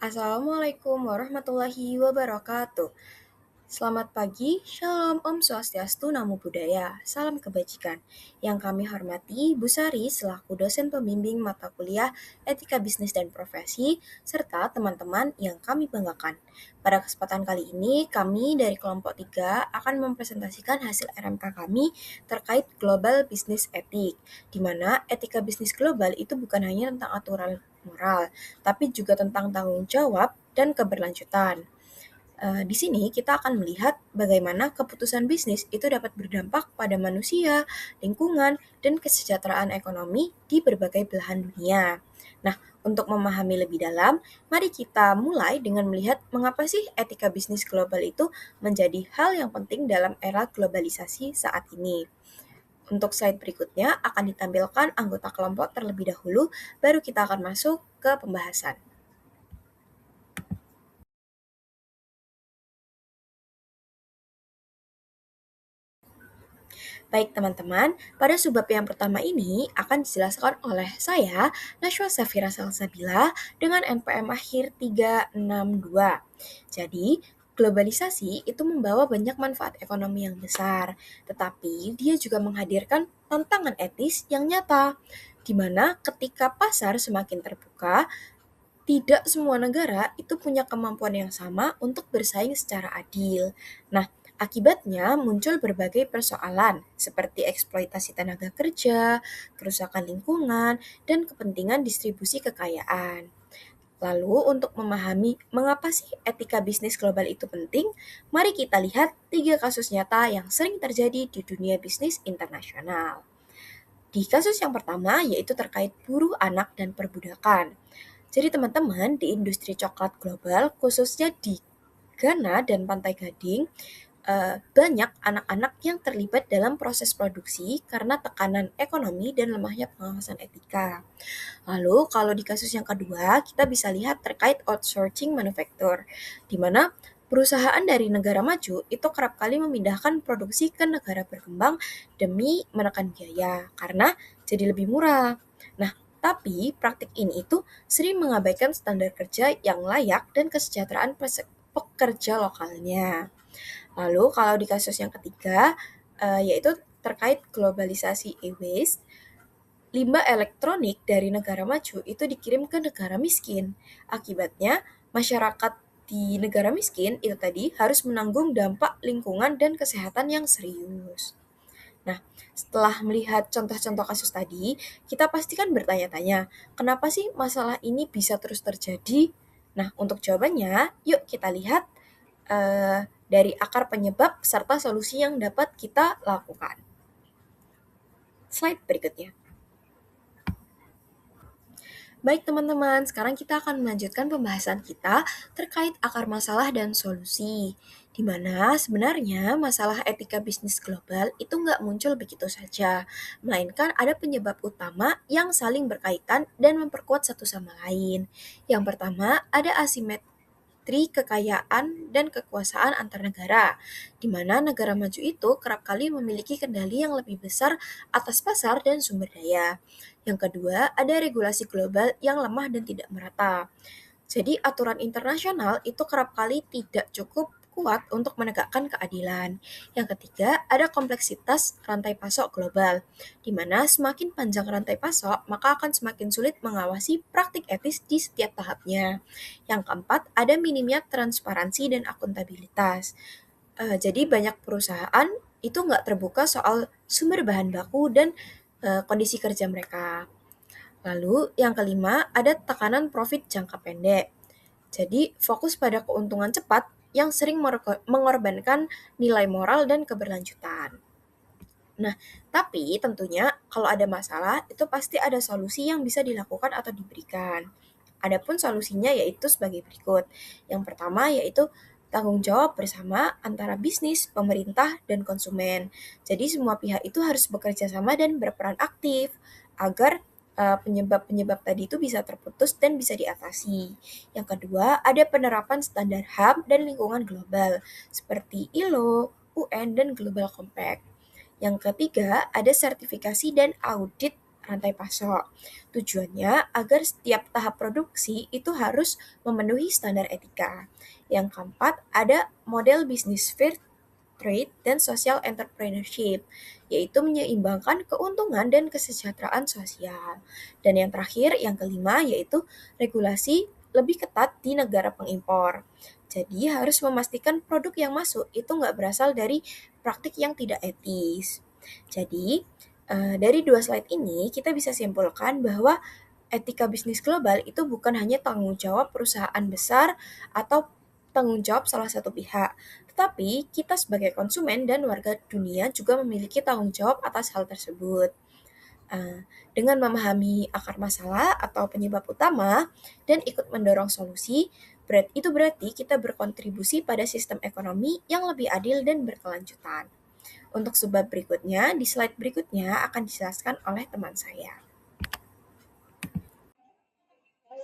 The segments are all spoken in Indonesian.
Assalamualaikum warahmatullahi wabarakatuh. Selamat pagi, Shalom, Om Swastiastu, Namo Buddhaya, salam kebajikan. Yang kami hormati Bu Sari selaku dosen pembimbing mata kuliah Etika Bisnis dan Profesi, serta teman-teman yang kami banggakan. Pada kesempatan kali ini, kami dari kelompok 3 akan mempresentasikan hasil RMK kami terkait Global Business Ethic, di mana etika bisnis global itu bukan hanya tentang aturan moral, tapi juga tentang tanggung jawab dan keberlanjutan. Di sini kita akan melihat bagaimana keputusan bisnis itu dapat berdampak pada manusia, lingkungan, dan kesejahteraan ekonomi di berbagai belahan dunia. Nah, untuk memahami lebih dalam, mari kita mulai dengan melihat mengapa sih etika bisnis global itu menjadi hal yang penting dalam era globalisasi saat ini. Untuk slide berikutnya akan ditampilkan anggota kelompok terlebih dahulu, baru kita akan masuk ke pembahasan. Baik teman-teman, pada subbab yang pertama ini akan dijelaskan oleh saya, Nashwa Safira Salsabila, dengan NPM akhir 362. Jadi, globalisasi itu membawa banyak manfaat ekonomi yang besar, tetapi dia juga menghadirkan tantangan etis yang nyata, di mana ketika pasar semakin terbuka, tidak semua negara itu punya kemampuan yang sama untuk bersaing secara adil. Nah, akibatnya muncul berbagai persoalan seperti eksploitasi tenaga kerja, kerusakan lingkungan, dan kepentingan distribusi kekayaan. Lalu, untuk memahami mengapa sih etika bisnis global itu penting, mari kita lihat 3 kasus nyata yang sering terjadi di dunia bisnis internasional. Di kasus yang pertama, yaitu terkait buruh anak dan perbudakan. Jadi teman-teman, di industri coklat global, khususnya di Ghana dan Pantai Gading, banyak anak-anak yang terlibat dalam proses produksi karena tekanan ekonomi dan lemahnya pengawasan etika. Lalu, kalau di kasus yang kedua, kita bisa lihat terkait outsourcing manufaktur, di mana perusahaan dari negara maju itu kerap kali memindahkan produksi ke negara berkembang demi menekan biaya, karena jadi lebih murah. Nah, tapi praktik ini itu sering mengabaikan standar kerja yang layak dan kesejahteraan pekerja lokalnya. Lalu kalau di kasus yang ketiga, yaitu terkait globalisasi e-waste, limbah elektronik dari negara maju itu dikirim ke negara miskin. Akibatnya, masyarakat di negara miskin itu tadi harus menanggung dampak lingkungan dan kesehatan yang serius. Nah, setelah melihat contoh-contoh kasus tadi, kita pastikan bertanya-tanya, kenapa sih masalah ini bisa terus terjadi? Nah, untuk jawabannya, yuk kita lihat dari akar penyebab serta solusi yang dapat kita lakukan. Slide berikutnya. Baik teman-teman, sekarang kita akan melanjutkan pembahasan kita terkait akar masalah dan solusi. Di mana sebenarnya masalah etika bisnis global itu nggak muncul begitu saja, melainkan ada penyebab utama yang saling berkaitan dan memperkuat satu sama lain. Yang pertama, ada asimetri kekayaan dan kekuasaan antar negara, di mana negara maju itu kerap kali memiliki kendali yang lebih besar atas pasar dan sumber daya. Yang kedua, ada regulasi global yang lemah dan tidak merata. Jadi aturan internasional itu kerap kali tidak cukup kuat untuk menegakkan keadilan. Yang ketiga, ada kompleksitas rantai pasok global, di mana semakin panjang rantai pasok, maka akan semakin sulit mengawasi praktik etis di setiap tahapnya. Yang keempat, ada minimnya transparansi dan akuntabilitas. Jadi banyak perusahaan itu nggak terbuka soal sumber bahan baku dan kondisi kerja mereka. Lalu yang kelima, ada tekanan profit jangka pendek. Jadi fokus pada keuntungan cepat yang sering mengorbankan nilai moral dan keberlanjutan. Nah, tapi tentunya kalau ada masalah itu pasti ada solusi yang bisa dilakukan atau diberikan. Adapun solusinya yaitu sebagai berikut. Yang pertama yaitu tanggung jawab bersama antara bisnis, pemerintah, dan konsumen. Jadi semua pihak itu harus bekerja sama dan berperan aktif agar penyebab-penyebab tadi itu bisa terputus dan bisa diatasi. Yang kedua, ada penerapan standar HAM dan lingkungan global seperti ILO, UN, dan Global Compact. Yang ketiga, ada sertifikasi dan audit rantai pasok. Tujuannya agar setiap tahap produksi itu harus memenuhi standar etika. Yang keempat, ada model bisnis fair trade dan social entrepreneurship, yaitu menyeimbangkan keuntungan dan kesejahteraan sosial. Dan yang terakhir, yang kelima, yaitu regulasi lebih ketat di negara pengimpor. Jadi harus memastikan produk yang masuk itu nggak berasal dari praktik yang tidak etis. Jadi dari dua slide ini kita bisa simpulkan bahwa etika bisnis global itu bukan hanya tanggung jawab perusahaan besar atau tanggung jawab salah satu pihak, tetapi kita sebagai konsumen dan warga dunia juga memiliki tanggung jawab atas hal tersebut. Dengan memahami akar masalah atau penyebab utama dan ikut mendorong solusi, itu berarti kita berkontribusi pada sistem ekonomi yang lebih adil dan berkelanjutan. Untuk sebab berikutnya, di slide berikutnya akan dijelaskan oleh teman saya.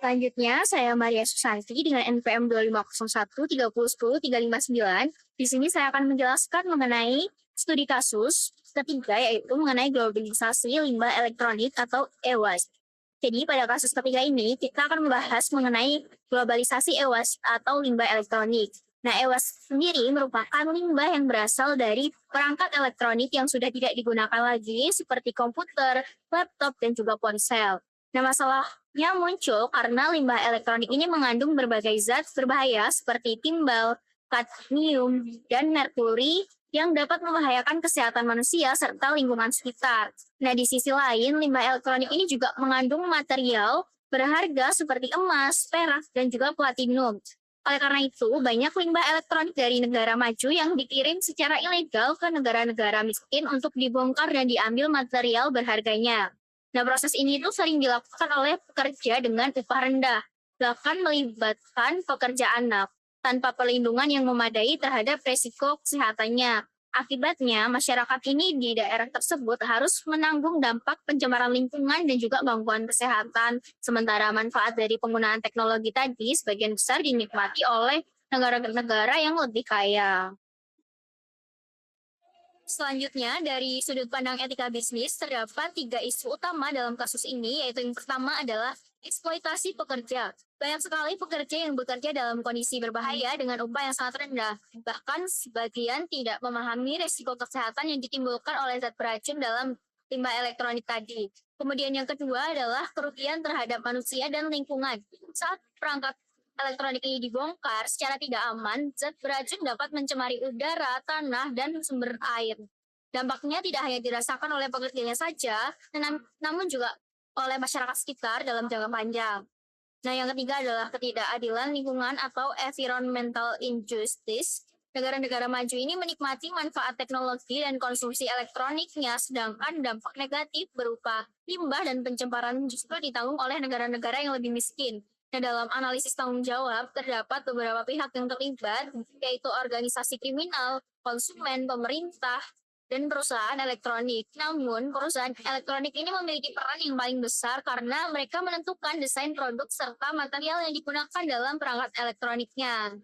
Selanjutnya, saya Maria Susanti dengan NPM 2501 3010 359. Di sini saya akan menjelaskan mengenai studi kasus ketiga, yaitu mengenai globalisasi limbah elektronik atau e-waste. Jadi pada kasus ketiga ini, kita akan membahas mengenai globalisasi e-waste atau limbah elektronik. Nah, e-waste sendiri merupakan limbah yang berasal dari perangkat elektronik yang sudah tidak digunakan lagi, seperti komputer, laptop, dan juga ponsel. Nah, masalahnya muncul karena limbah elektronik ini mengandung berbagai zat berbahaya seperti timbal, kadmium, dan merkuri yang dapat membahayakan kesehatan manusia serta lingkungan sekitar. Nah, di sisi lain, limbah elektronik ini juga mengandung material berharga seperti emas, perak, dan juga platinum. Oleh karena itu, banyak limbah elektronik dari negara maju yang dikirim secara ilegal ke negara-negara miskin untuk dibongkar dan diambil material berharganya. Nah, proses ini tuh sering dilakukan oleh pekerja dengan upah rendah, bahkan melibatkan pekerja anak, tanpa perlindungan yang memadai terhadap resiko kesehatannya. Akibatnya, masyarakat ini di daerah tersebut harus menanggung dampak pencemaran lingkungan dan juga gangguan kesehatan, sementara manfaat dari penggunaan teknologi tadi sebagian besar dinikmati oleh negara-negara yang lebih kaya. Selanjutnya, dari sudut pandang etika bisnis, terdapat 3 isu utama dalam kasus ini, yaitu yang pertama adalah eksploitasi pekerja. Banyak sekali pekerja yang bekerja dalam kondisi berbahaya dengan upah yang sangat rendah. Bahkan sebagian tidak memahami risiko kesehatan yang ditimbulkan oleh zat beracun dalam limbah elektronik tadi. Kemudian yang kedua adalah kerugian terhadap manusia dan lingkungan. Saat perangkat elektronik ini dibongkar secara tidak aman, zat beracun dapat mencemari udara, tanah, dan sumber air. Dampaknya tidak hanya dirasakan oleh pekerjanya saja, namun juga oleh masyarakat sekitar dalam jangka panjang. Nah, yang ketiga adalah ketidakadilan lingkungan atau environmental injustice. Negara-negara maju ini menikmati manfaat teknologi dan konsumsi elektroniknya, sedangkan dampak negatif berupa limbah dan pencemaran justru ditanggung oleh negara-negara yang lebih miskin. Nah, dalam analisis tanggung jawab, terdapat beberapa pihak yang terlibat, yaitu organisasi kriminal, konsumen, pemerintah, dan perusahaan elektronik. Namun, perusahaan elektronik ini memiliki peran yang paling besar karena mereka menentukan desain produk serta material yang digunakan dalam perangkat elektroniknya.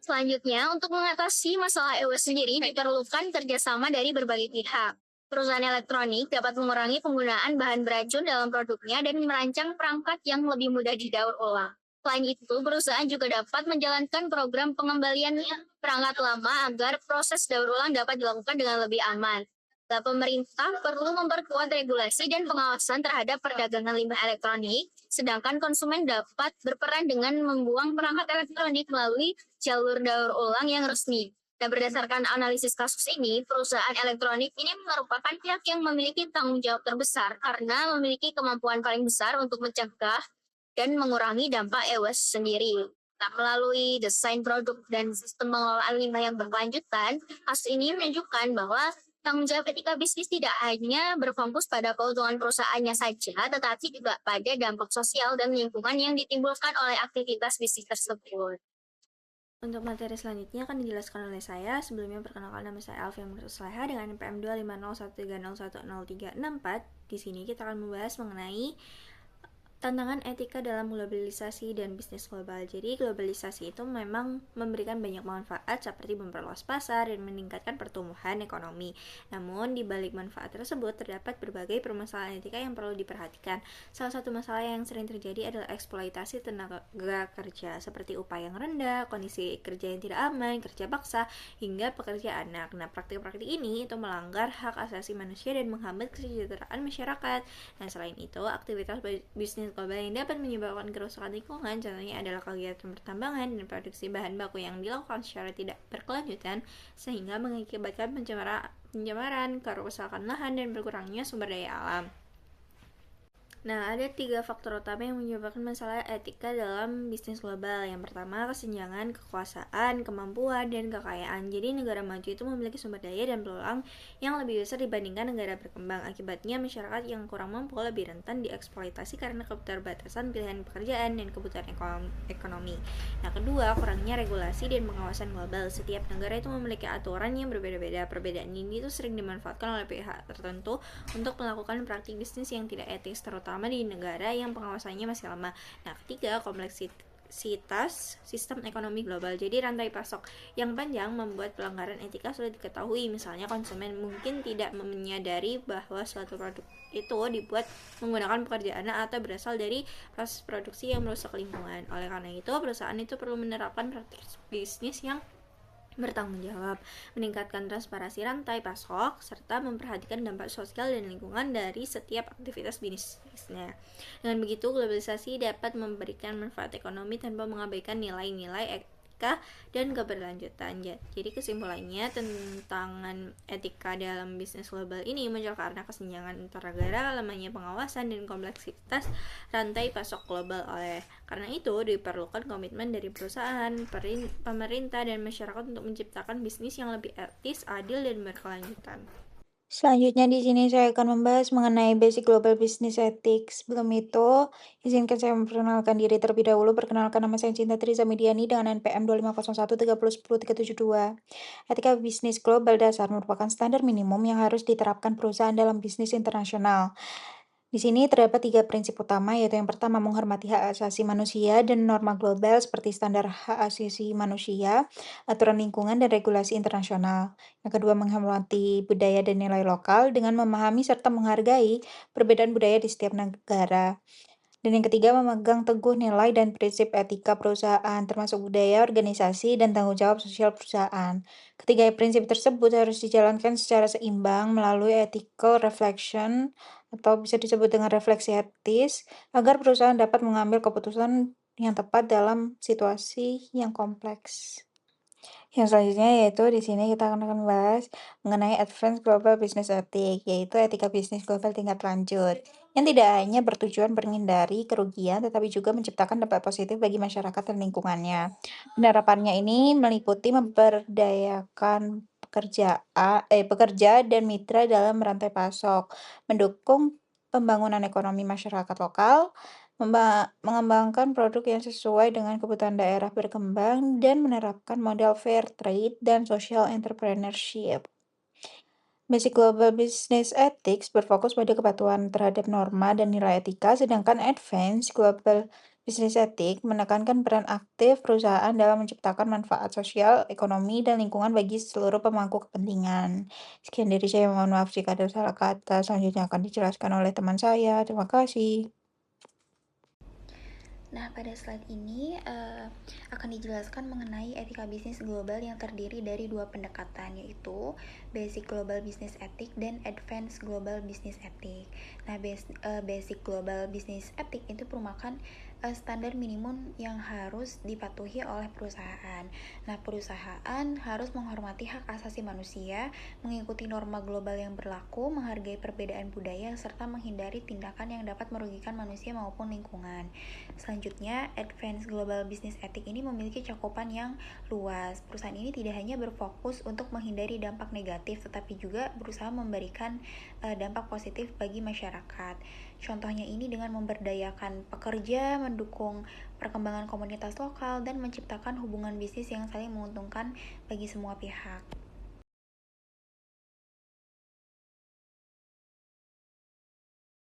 Selanjutnya, untuk mengatasi masalah e-waste sendiri diperlukan kerjasama dari berbagai pihak. Perusahaan elektronik dapat mengurangi penggunaan bahan beracun dalam produknya dan merancang perangkat yang lebih mudah didaur ulang. Selain itu, perusahaan juga dapat menjalankan program pengembalian perangkat lama agar proses daur ulang dapat dilakukan dengan lebih aman. Nah, pemerintah perlu memperkuat regulasi dan pengawasan terhadap perdagangan limbah elektronik, sedangkan konsumen dapat berperan dengan membuang perangkat elektronik melalui jalur daur ulang yang resmi. Dan berdasarkan analisis kasus ini, perusahaan elektronik ini merupakan pihak yang memiliki tanggung jawab terbesar karena memiliki kemampuan paling besar untuk mencegah dan mengurangi dampak e-waste sendiri. Nah, melalui desain produk dan sistem pengelolaan limbah yang berkelanjutan, kasus ini menunjukkan bahwa tanggung jawab etika bisnis tidak hanya berfokus pada keuntungan perusahaannya saja, tetapi juga pada dampak sosial dan lingkungan yang ditimbulkan oleh aktivitas bisnis tersebut. Untuk materi selanjutnya akan dijelaskan oleh saya. Sebelumnya perkenalkan, nama saya Alfian Mursalha dengan NPM 25013010364. Di sini kita akan membahas mengenai Tantangan etika dalam globalisasi dan bisnis global. Jadi globalisasi itu memang memberikan banyak manfaat seperti memperluas pasar dan meningkatkan pertumbuhan ekonomi. Namun di balik manfaat tersebut terdapat berbagai permasalahan etika yang perlu diperhatikan. Salah satu masalah yang sering terjadi adalah eksploitasi tenaga kerja seperti upah yang rendah, kondisi kerja yang tidak aman, kerja paksa, hingga pekerja anak. Nah, praktik-praktik ini itu melanggar hak asasi manusia dan menghambat kesejahteraan masyarakat. Nah, selain itu, aktivitas bisnis global yang dapat menyebabkan kerusakan lingkungan, contohnya adalah kegiatan pertambangan dan produksi bahan baku yang dilakukan secara tidak berkelanjutan, sehingga mengakibatkan pencemaran, kerusakan lahan, dan berkurangnya sumber daya alam. Nah, ada 3 faktor utama yang menyebabkan masalah etika dalam bisnis global. Yang pertama, kesenjangan kekuasaan, kemampuan, dan kekayaan. Jadi, negara maju itu memiliki sumber daya dan peluang yang lebih besar dibandingkan negara berkembang. Akibatnya, masyarakat yang kurang mampu lebih rentan dieksploitasi karena keterbatasan pilihan pekerjaan dan kebutuhan ekonomi. Nah, kedua, kurangnya regulasi dan pengawasan global. Setiap negara itu memiliki aturan yang berbeda-beda. Perbedaan ini itu sering dimanfaatkan oleh pihak tertentu untuk melakukan praktik bisnis yang tidak etis, terutama di negara yang pengawasannya masih lemah. Nah, ketiga, kompleksitas sistem ekonomi global. Jadi rantai pasok yang panjang membuat pelanggaran etika sulit diketahui. Misalnya konsumen mungkin tidak menyadari bahwa suatu produk itu dibuat menggunakan pekerjaan atau berasal dari proses produksi yang merusak lingkungan. Oleh karena itu, perusahaan itu perlu menerapkan praktik bisnis yang bertanggung jawab, meningkatkan transparansi rantai pasok, serta memperhatikan dampak sosial dan lingkungan dari setiap aktivitas bisnisnya. Dengan begitu, globalisasi dapat memberikan manfaat ekonomi tanpa mengabaikan nilai-nilai etika dan keberlanjutan. Jadi kesimpulannya, tantangan etika dalam bisnis global ini muncul karena kesenjangan antar negara, lemahnya pengawasan, dan kompleksitas rantai pasok global. Oleh karena itu, diperlukan komitmen dari perusahaan, pemerintah, dan masyarakat untuk menciptakan bisnis yang lebih etis, adil, dan berkelanjutan. Selanjutnya di sini saya akan membahas mengenai basic global business ethics. Sebelum itu, izinkan saya memperkenalkan diri terlebih dahulu. Perkenalkan, nama saya Cinta Triza Mediani dengan NPM 25013010372. Etika bisnis global dasar merupakan standar minimum yang harus diterapkan perusahaan dalam bisnis internasional. Di sini terdapat 3 prinsip utama, yaitu yang pertama menghormati hak asasi manusia dan norma global seperti standar hak asasi manusia, aturan lingkungan, dan regulasi internasional. Yang kedua, menghormati budaya dan nilai lokal dengan memahami serta menghargai perbedaan budaya di setiap negara. Dan yang ketiga, memegang teguh nilai dan prinsip etika perusahaan, termasuk budaya, organisasi, dan tanggung jawab sosial perusahaan. Ketiga prinsip tersebut harus dijalankan secara seimbang melalui ethical reflection, atau bisa disebut dengan refleksi etis, agar perusahaan dapat mengambil keputusan yang tepat dalam situasi yang kompleks. Yang selanjutnya yaitu di sini kita akan membahas mengenai Advanced Global Business Ethics, yaitu etika bisnis global tingkat lanjut, yang tidak hanya bertujuan menghindari kerugian, tetapi juga menciptakan dampak positif bagi masyarakat dan lingkungannya. Penerapannya ini meliputi memberdayakan pekerja dan mitra dalam rantai pasok, mendukung pembangunan ekonomi masyarakat lokal, mengembangkan produk yang sesuai dengan kebutuhan daerah berkembang, dan menerapkan model fair trade dan social entrepreneurship. Basic Global Business Ethics berfokus pada kepatuhan terhadap norma dan nilai etika, sedangkan Advanced Global Business Ethics menekankan peran aktif perusahaan dalam menciptakan manfaat sosial, ekonomi, dan lingkungan bagi seluruh pemangku kepentingan. Sekian dari saya, mohon maaf jika ada salah kata. Selanjutnya akan dijelaskan oleh teman saya. Terima kasih. Nah, pada slide ini akan dijelaskan mengenai etika bisnis global yang terdiri dari 2 pendekatan, yaitu Basic Global Business Ethics dan Advanced Global Business Ethics. Nah, Basic Global Business Ethics itu merupakan standar minimum yang harus dipatuhi oleh perusahaan. Nah, perusahaan harus menghormati hak asasi manusia, mengikuti norma global yang berlaku, menghargai perbedaan budaya, serta menghindari tindakan yang dapat merugikan manusia maupun lingkungan. Selanjutnya, Advanced Global Business Ethics ini memiliki cakupan yang luas. Perusahaan ini tidak hanya berfokus untuk menghindari dampak negatif, tetapi juga berusaha memberikan dampak positif bagi masyarakat. Contohnya ini dengan memberdayakan pekerja, mendukung perkembangan komunitas lokal, dan menciptakan hubungan bisnis yang saling menguntungkan bagi semua pihak.